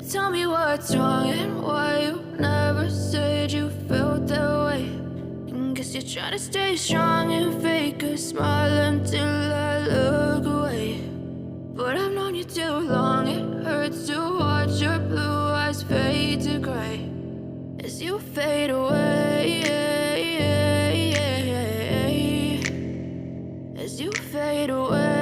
Tell me what's wrong and why you never said you felt that way. And guess you're trying to stay strong and fake a smile until I look away. But I've known you too long, it hurts to watch your blue eyes fade to gray as you fade away, as you fade away.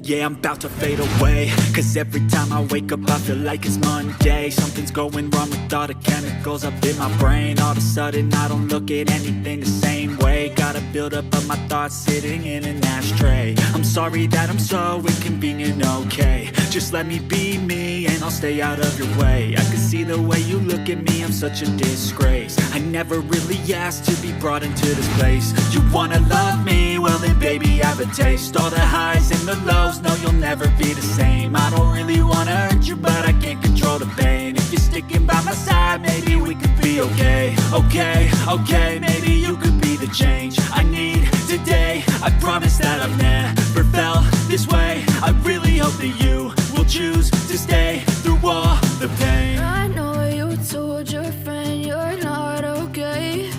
Yeah, I'm about to fade away, cause every time I wake up I feel like it's Monday. Something's going wrong with all the chemicals up in my brain. All of a sudden I don't look at anything the same way. Gotta build up of my thoughts sitting in an ashtray. I'm sorry that I'm so inconvenient, okay. Just let me be me and I'll stay out of your way. I can see the way you look at me, I'm such a disgrace. I never really asked to be brought into this place. You wanna love me? Well then baby have a taste. All the highs and the lows, no you'll never be the same. I don't really wanna hurt you but I can't control the pain. If you're sticking by my side maybe we could be okay. Okay, maybe you could be the change I need today. I promise that I've never felt this way. I really hope that you will choose to stay through all the pain. I know you told your friend you're not okay.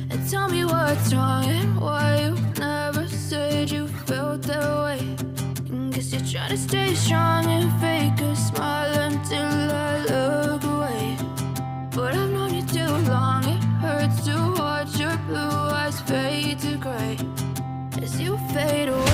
And tell me what's wrong and why you never said you felt that way. And guess you're trying to stay strong and fake a smile until I look away. But I've known you too long, it hurts to watch your blue eyes fade to gray as you fade away.